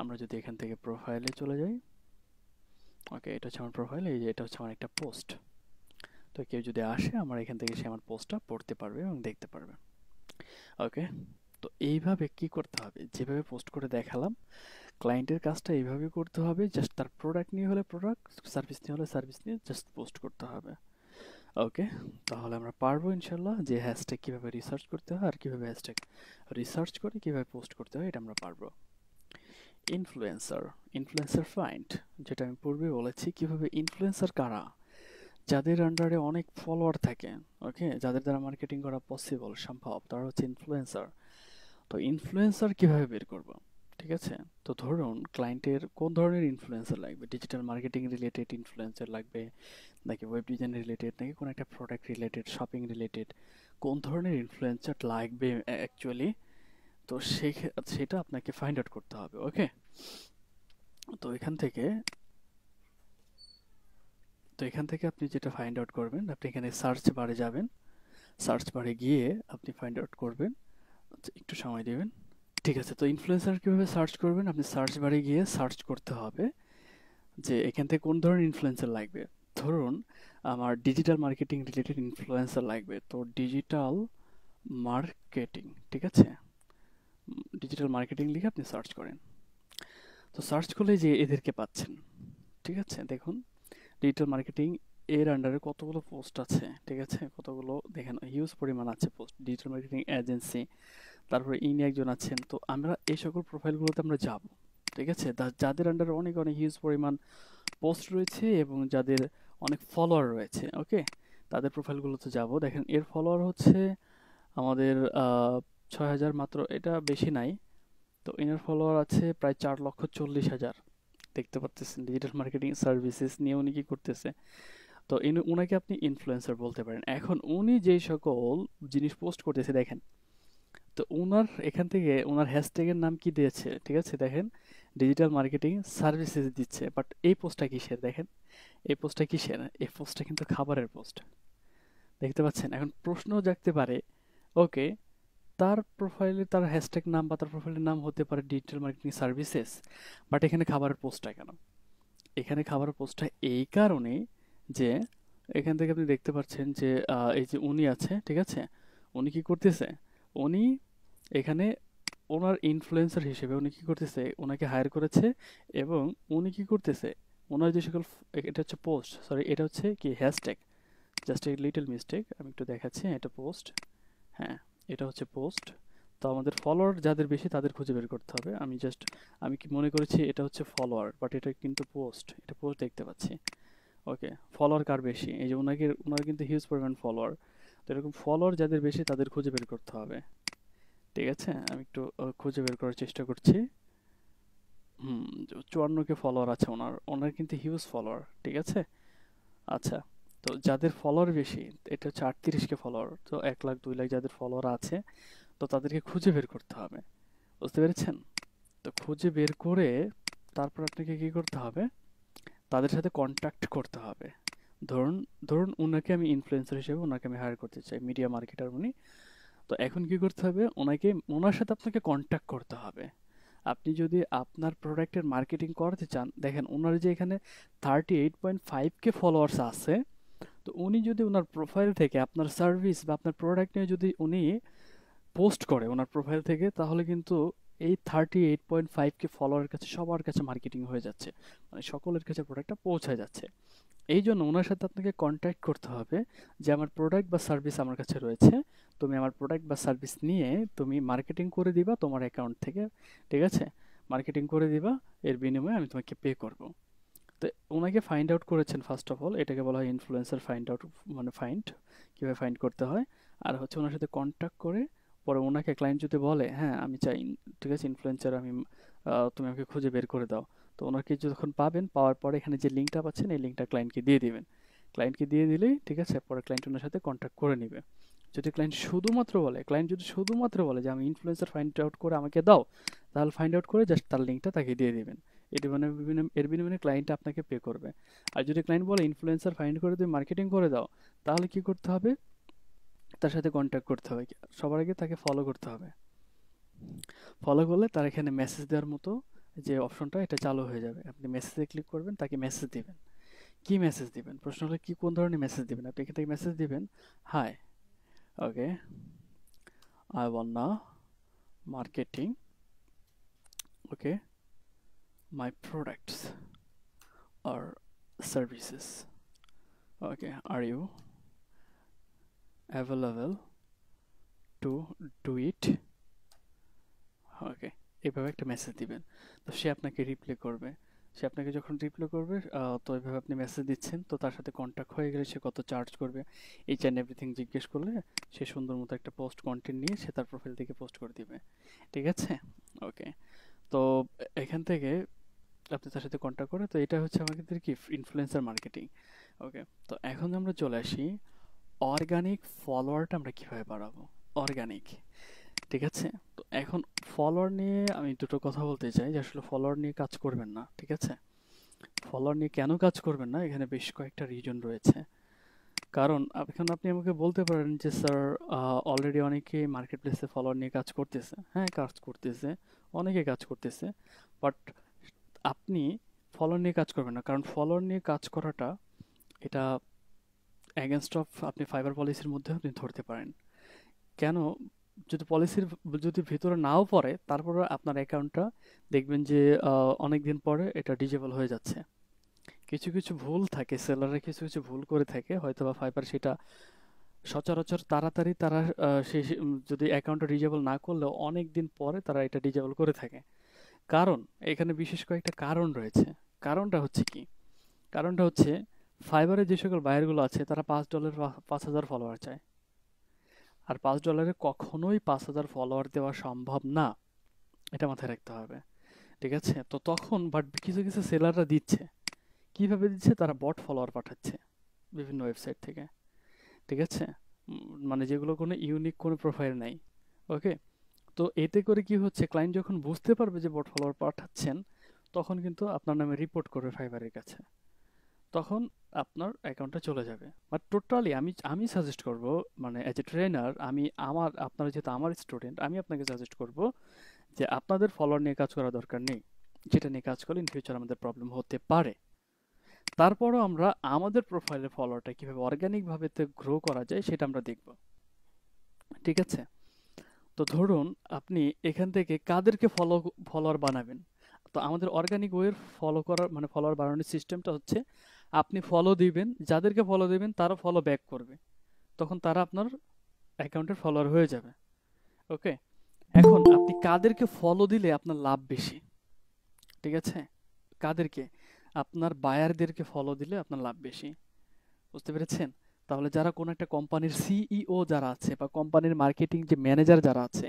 আমরা যদি এখান থেকে প্রোফাইলে চলে যাই, ওকে এটা হচ্ছে আমার প্রোফাইল, এই যে এটা হচ্ছে আমার একটা পোস্ট। তো কেউ যদি আসে আমার এখান থেকে সে আমার পোস্টটা পড়তে পারবে এবং দেখতে পারবে। ওকে, তো এইভাবে কি করতে হবে, যেভাবে পোস্ট করে দেখালাম ক্লায়েন্টের কাজটা এইভাবে করতে হবে, জাস্ট তার প্রোডাক্ট নিয়ে হলে প্রোডাক্ট, সার্ভিস নিয়ে হলে সার্ভিস নিয়ে জাস্ট পোস্ট করতে হবে। ওকে, তাহলে আমরা পারবো ইনশাল্লাহ যে হ্যাশট্যাগ কিভাবে রিসার্চ করতে হয় আর কিভাবে হ্যাশট্যাগ রিসার্চ করে কিভাবে পোস্ট করতে হয় এটা আমরা পারবো। ইনফ্লুয়েন্সার, ইনফ্লুয়েন্সার ফাইন্ড, যেটা আমি পূর্বে বলেছি কিভাবে ইনফ্লুয়েন্সার কারা, যাদের আন্ডারে অনেক ফলোয়ার থাকে, ওকে, যাদের দ্বারা মার্কেটিং করা পসিবল সম্ভব, তারা হচ্ছে ইনফ্লুয়েন্সার। তো ইনফ্লুয়েন্সার কিভাবে বের করব, ঠিক আছে? তো ধরুন ক্লায়েন্টের কোন ধরনের ইনফ্লুয়েন্সার লাগবে, ডিজিটাল মার্কেটিং রিলেটেড ইনফ্লুয়েন্সার লাগবে নাকি ওয়েব ডিজাইন রিলেটেড নাকি কোনো একটা প্রোডাক্ট রিলেটেড শপিং রিলেটেড, কোন ধরনের ইনফ্লুয়েন্সার লাগবে অ্যাকচুয়ালি। তো সেটা আপনাকে ফাইন্ড আউট করতে হবে, ওকে। তো এখান থেকে আপনি যেটা ফাইন্ড আউট করবেন, আপনি এখানে সার্চ বারে যাবেন, সার্চ বারে গিয়ে আপনি ফাইন্ড আউট করবেন। আচ্ছা, একটু সময় দিবেন। ঠিক আছে, তো ইনফ্লুয়েন্সার কিভাবে সার্চ করবেন, আপনি সার্চ বারে গিয়ে সার্চ করতে হবে যে এখান থেকে কোন ধরনের ইনফ্লুয়েন্সার লাগবে। ধরুন আমার ডিজিটাল মার্কেটিং রিলেটেড ইনফ্লুয়েন্সার লাগবে, তো ডিজিটাল মার্কেটিং, ঠিক আছে, ডিজিটাল মার্কেটিং লিখে আপনি সার্চ করেন। তো সার্চ করলে যে এদেরকে পাচ্ছেন, ঠিক আছে, দেখুন ডিজিটাল মার্কেটিং এর আন্ডারে কতগুলো পোস্ট আছে, ঠিক আছে, কতগুলো দেখেন হিউজ পরিমাণ আছে পোস্ট, ডিজিটাল মার্কেটিং এজেন্সি, তারপরে ইনি একজন আছেন। তো আমরা এই সকল প্রোফাইলগুলোতে আমরা যাব, ঠিক আছে, যাদের আন্ডারে অনেক অনেক হিউজ পরিমাণ পোস্ট রয়েছে এবং যাদের অনেক ফলোয়ার রয়েছে, ওকে, তাদের প্রোফাইলগুলোতে যাব। দেখেন এর ফলোয়ার হচ্ছে আমাদের 6,000 মাত্র, এটা বেশি নাই। তো এনার ফলোয়ার আছে প্রায় 4,40,000, দেখতে পাচ্ছেন ডিজিটাল মার্কেটিং সার্ভিসেস নিয়ে উনি কি করতেছে। তো উনাকে আপনি ইনফ্লুয়েন্সার বলতে পারেন। এখন উনি যেই সকল জিনিস পোস্ট করতেছে দেখেন, তো উনার এখান থেকে উনার হ্যাশট্যাগের নাম কি দিয়েছে, ঠিক আছে, দেখেন ডিজিটাল মার্কেটিং সার্ভিসেস দিচ্ছে, বাট এই পোস্টটা কিসের, দেখেন এই পোস্টটা কিসের, এই পোস্টটা কিন্তু খাবারের পোস্ট, দেখতে পাচ্ছেন। এখন প্রশ্ন জাগতে পারে, ওকে, তার প্রোফাইলে তার হ্যাশট্যাগ নাম বা তার প্রোফাইলের নাম হতে পারে ডিজিটাল মার্কেটিং সার্ভিসেস, বাট এখানে খাবারের পোস্টটা কেন? এখানে খাবারের পোস্টটা এই কারণে যে এখান থেকে আপনি দেখতে পাচ্ছেন যে এই যে উনি আছে, ঠিক আছে, উনি কি করতেছে, উনি এখানে ওনার ইনফ্লুয়েন্সার হিসেবে উনি কি করতেছে, ওনাকে হায়ার করেছে এবং উনি কি করতেছে, ওনার যে সকল এটা হচ্ছে পোস্ট, সরি এটা হচ্ছে কি hashtag, just a little mistake, আমি একটু দেখাচ্ছি, এটা পোস্ট, হ্যাঁ এটা হচ্ছে পোস্ট। তো আমাদের ফলোয়ার যাদের বেশি তাদের খুঁজে বের করতে হবে। আমি কি মনে করেছি এটা হচ্ছে ফলোয়ার, বাট এটা কিন্তু পোস্ট, এটা পোস্ট দেখতে পাচ্ছি, ওকে। ফলোয়ার কার বেশি, এই যে ওনার কিন্তু হিউজ পরিমাণ ফলোয়ার। তো এরকম ফলোয়ার যাদের বেশি তাদের খুঁজে বের করতে হবে, ঠিক আছে। আমি একটু খুঁজে বের করার চেষ্টা করছি। 54 কে ফলোয়ার আছে ওনার, কিন্তু হিউজ ফলোয়ার, ঠিক আছে। আচ্ছা, তো যাদের ফলোয়ার বেশি, এটা হচ্ছে 38 কে ফলোয়ার, তো 1 লাখ 2 লাখ যাদের ফলোয়ার আছে, তো তাদেরকে খুঁজে বের করতে হবে, বুঝতে পেরেছেন? তো খুঁজে বের করে তারপর আপনাকে কি করতে হবে, তাদের সাথে কন্ট্যাক্ট করতে হবে। ধরুন ধরুন উনাকে আমি ইনফ্লুয়েন্সার হিসেবে ওনাকে আমি হায়ার করতে চাই, মিডিয়া মার্কেটার উনি। তো এখন কি করতে হবে, ওনার সাথে আপনাকে কন্ট্যাক্ট করতে হবে। আপনি যদি আপনার প্রোডাক্টের মার্কেটিং করাতে চান, দেখেন ওনার যে এখানে 38.5 কে ফলোয়ার্স আছে, তো উনি যদি ওনার প্রোফাইল থেকে আপনার সার্ভিস বা আপনার প্রোডাক্ট নিয়ে যদি উনি পোস্ট করে ওনার প্রোফাইল থেকে, তাহলে কিন্তু এই 38.5 কে ফলোয়ারের কাছে সবার কাছে মার্কেটিং হয়ে যাচ্ছে, মানে সকলের কাছে প্রোডাক্টটা পৌঁছায় যাচ্ছে। এই জন্য ওনার সাথে আপনাকে কন্ট্যাক্ট করতে হবে যে আমার প্রোডাক্ট বা সার্ভিস আমার কাছে রয়েছে, তুমি আমার প্রোডাক্ট বা সার্ভিস নিয়ে তুমি মার্কেটিং করে দিবা তোমার অ্যাকাউন্ট থেকে, ঠিক আছে, মার্কেটিং করে দিবা, এর বিনিময়ে আমি তোমাকে পে করব। তো ওনাকে ফাইন্ড আউট করেছেন ফার্স্ট অফ অল, এটাকে বলা হয় ইনফ্লুয়েন্সার ফাইন্ড আউট, মানে কীভাবে ফাইন্ড করতে হয়। আর হচ্ছে ওনার সাথে কন্ট্যাক্ট করে পরে ওনাকে ক্লায়েন্ট যদি বলে হ্যাঁ আমি চাই, ঠিক আছে, ইনফ্লুয়েন্সার আমি, তুমি আমাকে খুঁজে বের করে দাও, তো ওনাকে যখন পাবেন, পাওয়ার পরে এখানে যে লিঙ্কটা পাচ্ছেন এই লিঙ্কটা ক্লায়েন্টকে দিয়ে দিবেন। ক্লায়েন্টকে দিয়ে দিলেই ঠিক আছে, পরে ক্লায়েন্ট ওনার সাথে কন্ট্যাক্ট করে নেবে। ক্লায়েন্ট যদি শুধুমাত্র বলে যে আমি ইনফ্লুয়েন্সার ফাইন্ড আউট করে আমাকে দাও, তাহলে ফাইন্ড আউট করে জাস্ট তার লিঙ্কটা তাকে দিয়ে দিবেন। এটি মানে এর বিনিময়ে ক্লায়েন্ট আপনাকে পে করবে। আর যদি ক্লায়েন্ট বলে ইনফ্লুয়েন্সার ফাইন্ড করে তুমি মার্কেটিং করে দাও, তাহলে কি করতে হবে, তার সাথে কন্ট্যাক্ট করতে হবে, সবার আগে তাকে ফলো করতে হবে। ফলো করলে তার এখানে মেসেজ দেওয়ার মতো যে অপশনটা এটা চালু হয়ে যাবে, আপনি মেসেজে ক্লিক করবেন, তাকে মেসেজ দিবেন। কি মেসেজ দিবেন, প্রশ্ন হলো কি কোন ধরনের মেসেজ দিবেন, আপনি এখান থেকে মেসেজ দিবেন, hi, okay, I wanna marketing, okay, my products or services, okay, are you available to do it. Okay, এভাবে একটা মেসেজ দিবেন। তো সে আপনাকে রিপ্লাই করবে। সে আপনাকে যখন রিপ্লাই করবে, তো এভাবে আপনি মেসেজ দিচ্ছেন, তো তার সাথে কন্ট্যাক্ট হয়ে গেলে সে কত চার্জ করবে এইচ অ্যান্ড এভরিথিং জিজ্ঞেস করলে সে সুন্দর মতো একটা পোস্ট কন্টেন্ট নিয়ে সে তার প্রোফাইল থেকে পোস্ট করে দিবে। ঠিক আছে? ওকে। তো এখান থেকে আপনি তার সাথে কন্ট্যাক্ট করে, তো এটা হচ্ছে আমাদের কি ইনফ্লুয়েন্সার মার্কেটিং। ওকে, তো এখন আমরা চলে আসি অর্গানিক ফলোয়ারটা আমরা কিভাবে বাড়াবো। অর্গানিক, ঠিক আছে? তো এখন ফলোয়ার নিয়ে আমি দুটো কথা বলতে চাই, যে আসলে ফলোয়ার নিয়ে কাজ করবেন না, ঠিক আছে? ফলোয়ার নিয়ে কেন কাজ করবেন না, এখানে বেশ কয়েকটা রিজন রয়েছে। কারণ এখন আপনি আমাকে বলতে পারেন যে স্যার, অলরেডি অনেকে মার্কেট প্লেসে ফলোয়ার নিয়ে কাজ করতেছে। হ্যাঁ, কাজ করতেছে, অনেকে কাজ করতেছে, বাট আপনি ফলোয়ার নিয়ে কাজ করবেন না, কারণ ফলোয়ার নিয়ে কাজ করাটা এটা এগেনস্ট অফ আপনি ফাইবার পলিসির মধ্যে আপনি ধরতে পারেন। কেন? যদি পলিসির যদি ভিতরে নাও পড়ে, তারপরে আপনার অ্যাকাউন্টটা দেখবেন যে অনেক দিন পরে এটা ডিজেবল হয়ে যাচ্ছে। কিছু কিছু ভুল থাকে, সেলাররা কিছু কিছু ভুল করে থাকে, হয়তো বা ফাইবার সেটা সচরাচর তাড়াতাড়ি তারা যদি অ্যাকাউন্টটা ডিজেবল না করলেও অনেক দিন পরে তারা এটা ডিজেবল করে থাকে। কারণ এখানে বিশেষ কয়েকটা কারণ রয়েছে। কারণটা হচ্ছে কি? কারণটা হচ্ছে ফাইবারে যে সকল বায়ারগুলো আছে তারা $5 5,000 ফলোয়ার চায়, আর $5 কখনোই 5,000 ফলোয়ার দেওয়া সম্ভব না। এটা মাথায় রাখতে হবে, ঠিক আছে? তো তখন বাট কিছু কিছু সেলাররা দিচ্ছে। কিভাবে দিচ্ছে? তারা বট ফলোয়ার পাঠাচ্ছে বিভিন্ন ওয়েবসাইট থেকে, ঠিক আছে? মানে যেগুলো কোনো ইউনিক কোনো প্রোফাইল নাই। ওকে, তো এতে করে কি হচ্ছে, ক্লায়েন্ট যখন বুঝতে পারবে যে বট ফলোয়ার পাঠাচ্ছেন, তখন কিন্তু আপনার নামে রিপোর্ট করবে ফাইবারের কাছে। তখন আপনার অ্যাকাউন্টটা চলে যাবে। বাট টোটালি আমি আমি সাজেস্ট করব, মানে অ্যাজ এ ট্রেনার, আমি আমার আপনারা যেহেতু আমার স্টুডেন্ট, আমি আপনাকে সাজেস্ট করব যে আপনাদের ফলোয়ার নিয়ে কাজ করা দরকার নেই। যেটা নিয়ে কাজ করলে ইন ফিউচার আমাদের প্রবলেম হতে পারে। তারপরও আমরা আমাদের প্রোফাইলের ফলোয়ারটা কিভাবে অর্গানিক ভাবে গ্রো করা যায় সেটা আমরা দেখব, ঠিক আছে? তো ধরুন আপনি এখান থেকে কাদেরকে ফলোয়ার বানাবেন। তো আমাদের অর্গানিক ওয়ের ফলো করার মানে ফলোয়ার বানানোর সিস্টেমটা হচ্ছে, আপনি ফলো দিবেন, যাদেরকে ফলো দিবেন তারা ফলো ব্যাক করবে, তখন তারা আপনার অ্যাকাউন্টের ফলোয়ার হয়ে যাবে। ওকে, এখন আপনি কাদেরকে ফলো দিলে আপনার লাভ বেশি, ঠিক আছে? কাদেরকে? আপনার বায়ারদেরকে ফলো দিলে আপনার লাভ বেশি। বুঝতে পেরেছেন? তাহলে যারা কোনো একটা কোম্পানির সিইও যারা আছে বা কোম্পানির মার্কেটিং যে ম্যানেজার যারা আছে,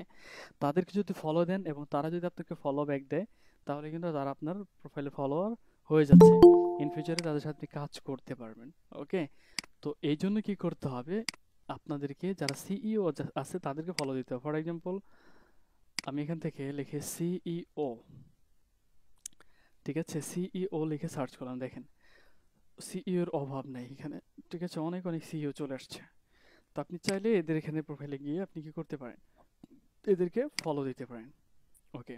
তাদেরকে যদি ফলো দেন এবং তারা যদি আপনাকে ফলো ব্যাক দেয়, তাহলে কিন্তু তারা আপনার প্রোফাইলে ফলোয়ার হয়ে যাচ্ছে। ইন ফিউচারে তাদের সাথে আপনি কাজ করতে পারবেন। ওকে, তো এই জন্য কি করতে হবে, আপনাদেরকে যারা সিইও আছে তাদেরকে ফলো দিতে হবে। ফর এক্সাম্পল আমি এখান থেকে লিখে সিইও, ঠিক আছে? সিইও লিখে সার্চ করলাম, দেখেন সিইও এর অভাব নাই এখানে, ঠিক আছে? অনেক অনেক সিইও চলে আসছে। তো আপনি চাইলে এদের এখানে প্রোফাইলে গিয়ে আপনি কি করতে পারেন, এদেরকে ফলো দিতে পারেন। ওকে,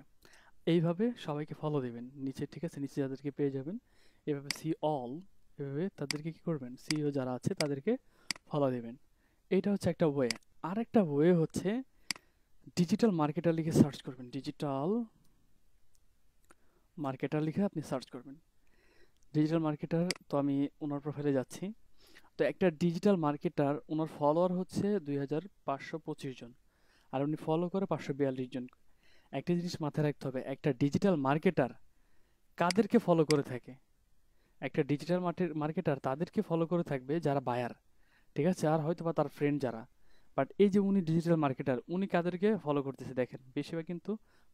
এইভাবে সবাইকে ফলো দিবেন নিচে, ঠিক আছে? নিচে যাদেরকে পেয়ে যাবেন, এভাবে সি অল, এভাবে তাদেরকে কি করবেন, সিইও যারা আছে তাদেরকে ফলো দিবেন। এইটা হচ্ছে একটা ওয়ে। আর একটা ওয়ে হচ্ছে ডিজিটাল মার্কেটার লিখে সার্চ করবেন। ডিজিটাল মার্কেটার লিখে আপনি সার্চ করবেন। ডিজিটাল মার্কেটার, তো আমি ওনার প্রোফাইলে যাচ্ছি। তো একটা ডিজিটাল মার্কেটার, ওনার ফলোয়ার হচ্ছে 2,525 জন, আর উনি ফলো করে 542 জন। একটা জিনিস মাথায় রাখতে হবে, একটা ডিজিটাল মার্কেটার কাদেরকে ফলো করে থাকে? একটা ডিজিটাল মার্কেটার তাদেরকে ফলো করে থাকবে যারা বায়ার, ঠিক আছে? আর হয়তো বা তার ফ্রেন্ড যারা। বাট এই যে উনি ডিজিটাল মার্কেটার, উনি কাদেরকে ফলো করতেছে দেখেন, বেশিরভাগ কিন্তু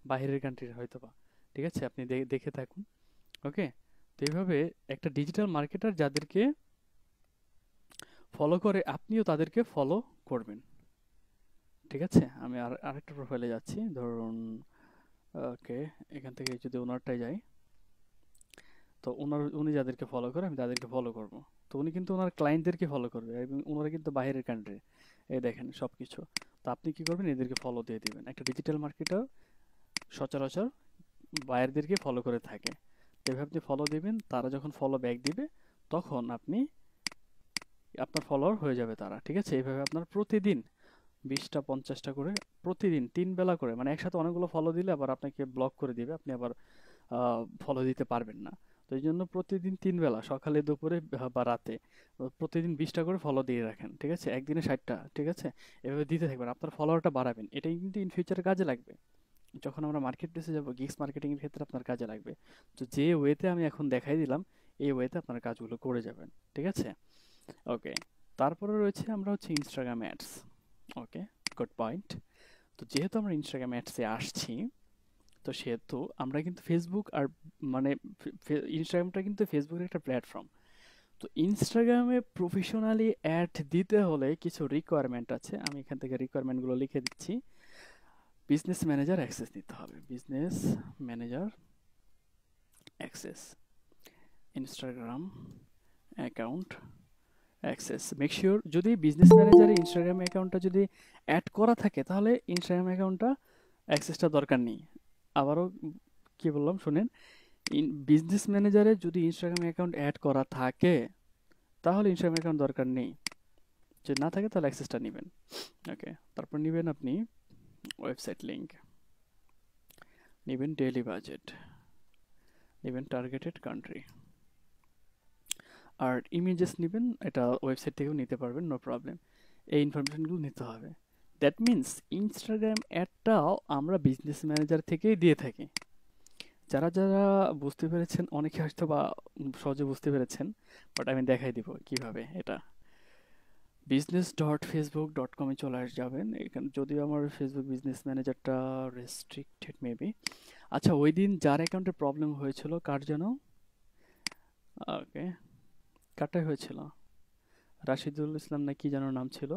বাইরের কান্ট্রির হয়তো বা, ঠিক আছে? আপনি দেখে থাকুন। ওকে, তো এইভাবে একটা ডিজিটাল মার্কেটার যাদেরকে ফলো করে, আপনিও তাদেরকে ফলো করবেন, ঠিক আছে? আমি আরেকটা প্রোফাইলে যাচ্ছি, ধরুন ওকে, এখান থেকে যদি ওনারটাই যাই, তো উনি যাদেরকে ফলো করে আমি তাদেরকে ফলো করব। তো উনি কিন্তু ওনার ক্লায়েন্টদেরকে ফলো করবে এবং ওনারা কিন্তু বাইরের কান্ট্রি। এই দেখেন সবকিছু। তো আপনি কি করবেন, এদেরকে ফলো দিয়ে দিবেন। একটা ডিজিটাল মার্কেটার সচরাচর বায়ারদেরকে ফলো করে থাকে, তো এভাবে আপনি ফলো দিবেন। তারা যখন ফলো ব্যাক দিবে, তখন আপনি আপনার ফলোয়ার হয়ে যাবে তারা, ঠিক আছে? এইভাবে আপনার প্রতিদিন 20টা 50টা করে প্রতিদিন 3 বেলা করে, মানে একসাথে অনেকগুলো ফলো দিলে আবার আপনাকে ব্লক করে দিবে, আপনি আবার ফলো দিতে পারবেন না। তো এই জন্য প্রতিদিন 3 বেলা সকালে দুপুরে বা রাতে প্রতিদিন 20টা করে ফলো দিয়ে রাখেন, ঠিক আছে? একদিনে 60টা, ঠিক আছে? এভাবে দিতে থাকবেন, আপনার ফলোয়ারটা বাড়াবেন, এটাই কিন্তু ইন ফিউচারে কাজে লাগবে। যখন আমরা মার্কেট প্লেসে যাবো, গিগস মার্কেটিং এর ক্ষেত্রে আপনার কাজে লাগবে। তো যে ওয়েতে আমি এখন দেখাই দিলাম, এই ওয়েতে আপনার কাজগুলো করে যাবেন, ঠিক আছে? ওকে, তারপরে রয়েছে আমরা হচ্ছে ইনস্টাগ্রাম অ্যাডস। ওকে, গুড পয়েন্ট। তো যেহেতু আমরা ইনস্টাগ্রাম অ্যাডসে আসছি, তো সেহেতু আমরা কিন্তু ফেসবুক আর মানে ইনস্টাগ্রামটা কিন্তু ফেসবুকের একটা প্ল্যাটফর্ম। তো ইনস্টাগ্রামে প্রফেশনালি অ্যাড দিতে হলে কিছু রিকোয়ারমেন্ট আছে, আমি এখান থেকে রিকোয়ারমেন্টগুলো লিখে দিচ্ছি। বিজনেস ম্যানেজার অ্যাক্সেস নিতে হবে, business manager access, Instagram account access. Make sure যদি বিজনেস ম্যানেজারে ইনস্টাগ্রাম অ্যাকাউন্টটা যদি অ্যাড করা থাকে, তাহলে ইনস্টাগ্রাম অ্যাকাউন্টটা অ্যাক্সেসটা দরকার নেই। আবারও কি বললাম শুনেন, বিজনেস ম্যানেজারে যদি ইনস্টাগ্রাম অ্যাকাউন্ট অ্যাড করা থাকে, তাহলে ইনস্টাগ্রাম অ্যাকাউন্ট দরকার নেই। যদি না থাকে তাহলে অ্যাক্সেসটা নেবেন। ওকে, তারপর নেবেন আপনি ওয়েবসাইট লিঙ্ক, নেবেন ডেইলি বাজেট, নেবেন টার্গেটেড কান্ট্রি, আর ইমেজেস নেবেন, এটা ওয়েবসাইট থেকেও নিতে পারবেন, নো প্রবলেম। এই ইনফরমেশনগুলো নিতে হবে। দ্যাট মিন্স ইনস্টাগ্রাম অ্যাডটাও আমরা বিজনেস ম্যানেজার থেকেই দিয়ে থাকি। যারা যারা বুঝতে পেরেছেন, অনেকে হয়তো বা সহজে বুঝতে পেরেছেন, বাট আমি দেখাই দিব কিভাবে। এটা business.facebook.com-এ চলে যাবেন। এখানে যদিও আমার ফেসবুক বিজনেস ম্যানেজারটা রেস্ট্রিক্টেড মেবি। আচ্ছা, ওই দিন যার অ্যাকাউন্টে প্রবলেম হয়েছিল, কার যেন, ওকে, কারটাই হয়েছিল, রাশিদুল ইসলাম না কি যেন নাম ছিল,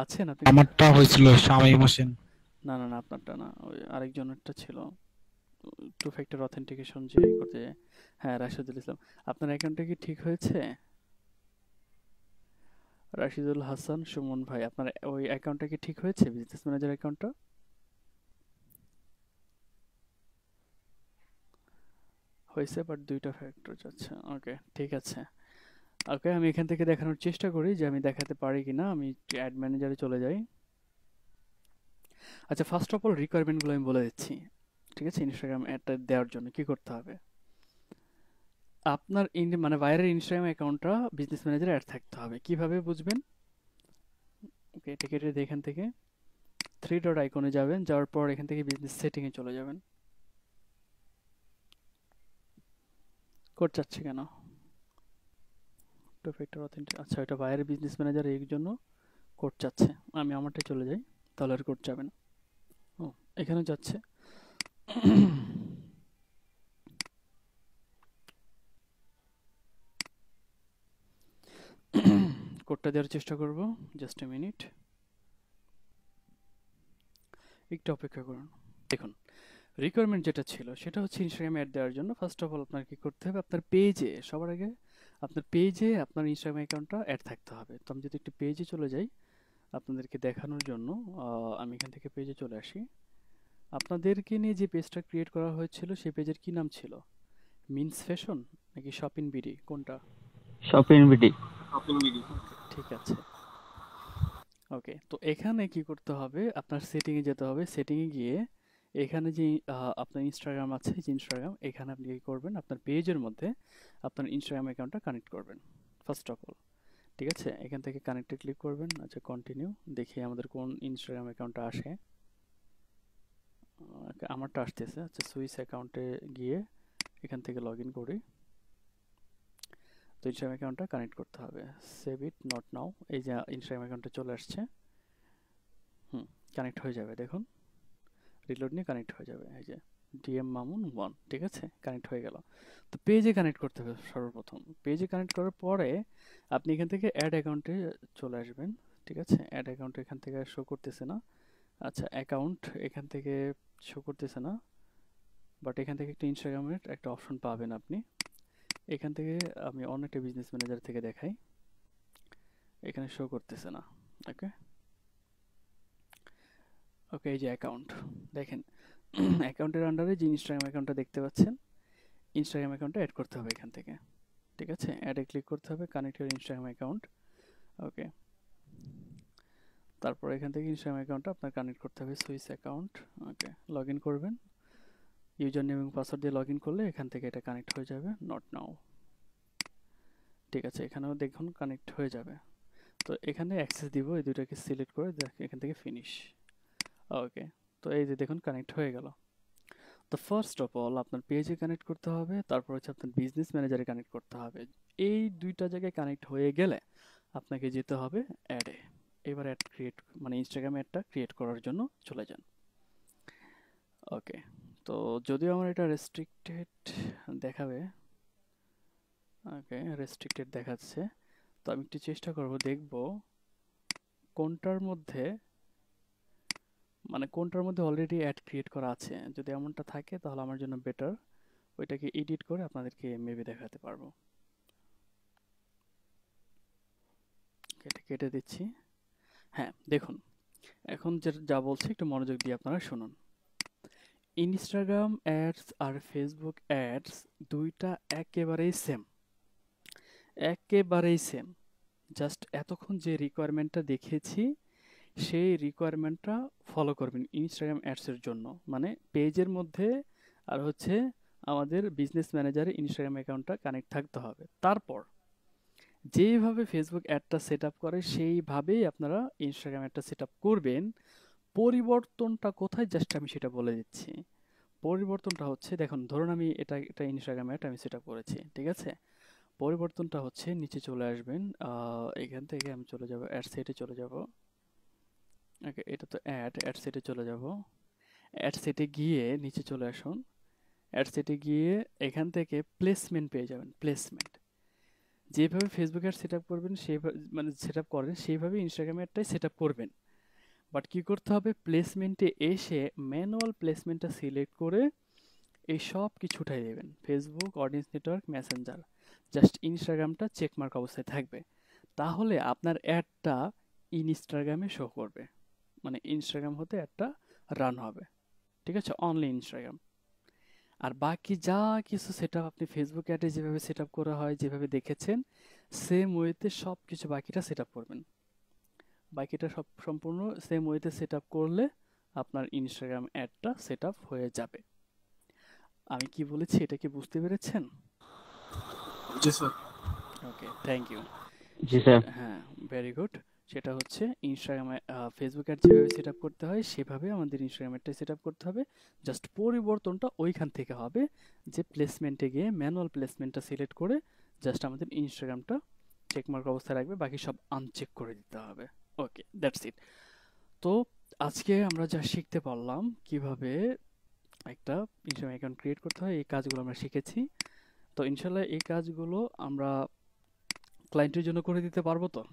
আছেন আপনি? আমারটা হয়েছিল শামীম হোসেন। না না না, আপনারটা না, ওই আরেকজনেরটা ছিল, টু ফ্যাক্টর অথেন্টিকেশন যে করতে যায়। হ্যাঁ, রাশিদুল ইসলাম। আপনার অ্যাকাউন্টটা কি ঠিক হয়েছে? রাশিদুল হাসান সুমন ভাই, আপনার ওই অ্যাকাউন্টটা কি ঠিক হয়েছে, বিজনেস ম্যানেজার অ্যাকাউন্টটা? হয়েছে, বাট দুইটা ফ্যাক্টর যাচ্ছে। ওকে, ঠিক আছে। ওকে, আমি এখান থেকে দেখানোর চেষ্টা করি যে আমি দেখাতে পারি কিনা। আমি অ্যাড ম্যানেজারে চলে যাই। আচ্ছা, ফার্স্ট অফ অল রিকোয়ারমেন্টগুলো আমি বলে দিচ্ছি, ঠিক আছে? ইনস্টাগ্রাম অ্যাডটা দেওয়ার জন্য কি করতে হবে? আপনার মানে বাইরের ইনস্টাগ্রাম অ্যাকাউন্টটা বিজনেস ম্যানেজারে অ্যাড থাকতে হবে। কিভাবে বুঝবেন? ওকে, এটা কেটে দিয়ে এখান থেকে থ্রি ডট আইকনে যাবেন, যাওয়ার পর এখান থেকে বিজনেস সেটিংয়ে চলে যাবেন। কোড চাচ্ছে কেন? টু ফ্যাক্টর অথেন্টিক, আচ্ছা, এটা বাইরের বিজনেস ম্যানেজার, এই জন্য কোড চাচ্ছে। আমি আমারটাই চলে যাই, তাহলে আর কোড যাবে না। ও, এখানে যাচ্ছে। কোডটা দেওয়ার চেষ্টা করব, জাস্ট এ মিনিট, একটু অপেক্ষা করুন। দেখুন, রিকোয়ারমেন্ট যেটা ছিল সেটা হচ্ছে ইনস্টাগ্রাম অ্যাড দেওয়ার জন্য ফার্স্ট অফ অল আপনার কি করতে হবে, আপনার পেজে, সবার আগে আপনার পেজে আপনার ইনস্টাগ্রাম অ্যাকাউন্টটা অ্যাড থাকতে হবে। তো আমি যদি একটু পেজে চলে যাই আপনাদেরকে দেখানোর জন্য, আমি এখান থেকে পেজে চলে আসি। আপনাদেরকে নিয়ে যে পেজটা ক্রিয়েট করা হয়েছিল সেই পেজের কি নাম ছিল? মিন্স ফ্যাশন নাকি শপিং বিডি, কোনটা? Shopping BD. ওকে, ঠিক আছে। ওকে, তো এখানে কি করতে হবে, আপনার সেটিংয়ে যেতে হবে। সেটিংয়ে গিয়ে এখানে যে আপনার ইনস্টাগ্রাম আছে, যে ইনস্টাগ্রাম, এখানে আপনি কি করবেন, আপনার পেজের মধ্যে আপনার ইনস্টাগ্রাম অ্যাকাউন্টটা কানেক্ট করবেন ফার্স্ট অফ অল, ঠিক আছে? এখান থেকে কানেক্টে ক্লিক করবেন। আচ্ছা, কন্টিনিউ, দেখি আমাদের কোন ইনস্টাগ্রাম অ্যাকাউন্টটা আসে। আমারটা আসতেছে। আচ্ছা, সুইস অ্যাকাউন্টে গিয়ে এখান থেকে লগ ইন করি। তো ইনস্টাগ্রাম অ্যাকাউন্টটা কানেক্ট করতে হবে। Save it, not now. এই যে ইনস্টাগ্রাম অ্যাকাউন্টে চলে আসছে। হুম, কানেক্ট হয়ে যাবে, দেখুন, রিলোড নিয়ে কানেক্ট হয়ে যাবে। এই যে ডিএম মামুন 1, ঠিক আছে, কানেক্ট হয়ে গেল। তো পেজে কানেক্ট করতে হবে সর্বপ্রথম। পেজে কানেক্ট করার পরে আপনি এখান থেকে অ্যাড অ্যাকাউন্টে চলে আসবেন, ঠিক আছে? অ্যাড অ্যাকাউন্ট এখান থেকে শো করতেছে না। আচ্ছা, অ্যাকাউন্ট এখান থেকে শো করতেছে না, বাট এখান থেকে একটা ইনস্টাগ্রামের একটা অপশন পাবেন আপনি। এখান থেকে আমি অন্য একটা বিজনেস ম্যানেজার থেকে দেখাই, এখানে শো করতেছে না। ওকে, ওকে, এই যে অ্যাকাউন্ট, দেখেন, অ্যাকাউন্টের আন্ডারে যে ইনস্টাগ্রাম অ্যাকাউন্টটা দেখতে পাচ্ছেন, ইনস্টাগ্রাম অ্যাকাউন্টটা অ্যাড করতে হবে এখান থেকে, ঠিক আছে? অ্যাডে ক্লিক করতে হবে, কানেক্ট ইউর ইনস্টাগ্রাম অ্যাকাউন্ট। ওকে, তারপর এখান থেকে ইনস্টাগ্রাম অ্যাকাউন্টটা আপনার কানেক্ট করতে হবে Swiss account. Okay, log in করবেন। ইউজার নেম এবং পাসওয়ার্ড দিয়ে লগ ইন করলে এখান থেকে এটা কানেক্ট হয়ে যাবে। Not now. ঠিক আছে, এখানেও দেখুন কানেক্ট হয়ে যাবে। তো এখানে অ্যাক্সেস দিব, এই দুইটাকে সিলেক্ট করে এখান থেকে ফিনিশ। ওকে, তো এই যে দেখুন কানেক্ট হয়ে গেল। তো ফার্স্ট অফ অল আপনার পেজে কানেক্ট করতে হবে, তারপর হচ্ছে আপনার বিজনেস ম্যানেজারে কানেক্ট করতে হবে। এই দুইটা জায়গায় কানেক্ট হয়ে গেলে আপনাকে যেতে হবে অ্যাডে। এবার অ্যাড ক্রিয়েট, মানে ইনস্টাগ্রাম অ্যাডটা ক্রিয়েট করার জন্য চলে যান। ওকে, তো যদিও আমার এটা রেস্ট্রিক্টেড দেখাবে, ওকে রেস্ট্রিক্টেড দেখাচ্ছে, তো আমি একটু চেষ্টা করব, দেখব কোনটার মধ্যে, মানে কোনটার মধ্যে অলরেডি অ্যাড ক্রিয়েট করা আছে। যদি এমনটা থাকে তাহলে আমার জন্য বেটার, ওইটাকে এডিট করে আপনাদেরকে মেবি দেখাতে পারবো। এটা কেটে দিচ্ছি। হ্যাঁ দেখুন, এখন যা বলছি একটু মনোযোগ দিয়ে আপনারা শুনুন। ইনস্টাগ্রাম অ্যাডস আর ফেসবুক অ্যাডস দুইটা একেবারেই সেম, একেবারেই সেম। জাস্ট এতক্ষণ যে রিকোয়ারমেন্টটা দেখেছি সেই রিকোয়ারমেন্টটা ফলো করবেন ইনস্টাগ্রাম অ্যাডসের জন্য। মানে পেজের মধ্যে আর হচ্ছে আমাদের বিজনেস ম্যানেজারে ইনস্টাগ্রাম অ্যাকাউন্টটা কানেক্ট থাকতে হবে। তারপর যেইভাবে ফেসবুক অ্যাডটা সেট আপ করে সেইভাবেই আপনারা ইনস্টাগ্রাম অ্যাডটা সেট আপ করবেন। পরিবর্তনটা কোথায় জাস্ট আমি সেটা বলে দিচ্ছি। পরিবর্তনটা হচ্ছে, দেখুন ধরুন আমি এটা ইনস্টাগ্রাম অ্যাড আমি সেট আপ করেছি, ঠিক আছে। পরিবর্তনটা হচ্ছে নিচে চলে আসবেন, এখান থেকে আমি চলে যাব অ্যাড সেটে চলে যাব। ওকে, এটা তো অ্যাড সেটে চলে যাব। অ্যাড সেটে গিয়ে নিচে চলে আসুন। অ্যাড সেটে গিয়ে এখান থেকে প্লেসমেন্ট পেয়ে যাবেন। প্লেসমেন্ট যেভাবে ফেসবুক অ্যাড সেট আপ করবেন সেইভাবে, মানে সেট আপ করেন সেইভাবে ইনস্টাগ্রাম অ্যাডটাই সেট আপ করবেন। বাট কী করতে হবে, প্লেসমেন্টে এসে ম্যানুয়াল প্লেসমেন্টটা সিলেক্ট করে এই সব কিছু উঠাই দেবেন। Facebook, audience network, messenger, just ইনস্টাগ্রামটা চেকমার্ক অবস্থায় থাকবে। তাহলে আপনার অ্যাডটা ইনস্টাগ্রামে শো করবে, মানে ইনস্টাগ্রাম হতে অ্যাডটা রান হবে, ঠিক আছে, অনলি ইনস্টাগ্রাম। আর বাকি যা কিছু সেট আপ আপনি ফেসবুক অ্যাডে যেভাবে সেট আপ করা হয়, যেভাবে দেখেছেন সেম ওয়েতে সব কিছু বাকিটা সেট আপ করবেন। বাকিটা সব সম্পূর্ণ সেম ওয়েতে সেট আপ করলে আপনার ইনস্টাগ্রাম অ্যাডটা সেট আপ হয়ে যাবে। আমি কি বলেছি এটা কি বুঝতে পেরেছেন? জি স্যার। Okay, thank you. জি স্যার। হ্যাঁ, ভেরি গুড। সেটা হচ্ছে ইনস্টাগ্রামে ফেসবুক অ্যাড যেভাবে সেট আপ করতে হয় সেভাবে আমাদের ইনস্টাগ্রাম অ্যাডটা সেট আপ করতে হবে। জাস্ট পরিবর্তনটা ওইখান থেকে হবে যে প্লেসমেন্টে গিয়ে ম্যানুয়াল প্লেসমেন্টটা সিলেক্ট করে জাস্ট আমাদের ইনস্টাগ্রামটা চেকমার্ক অবস্থায় রাখবে, বাকি সব আনচেক করে দিতে হবে। ওকে, দ্যাটস ইট। তো আজকে আমরা যা শিখতে পারলাম কিভাবে একটা ইনস্টাগ্রাম অ্যাকাউন্ট ক্রিয়েট করতে হয়, এই কাজগুলো আমরা শিখেছি। তো ইনশাল্লাহ এই কাজগুলো আমরা ক্লায়েন্টের জন্য করে দিতে পারবো তো?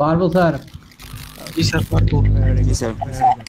পারবো স্যার। জি স্যার পারবো। ভেরি জি গুড, স্যার। Very good.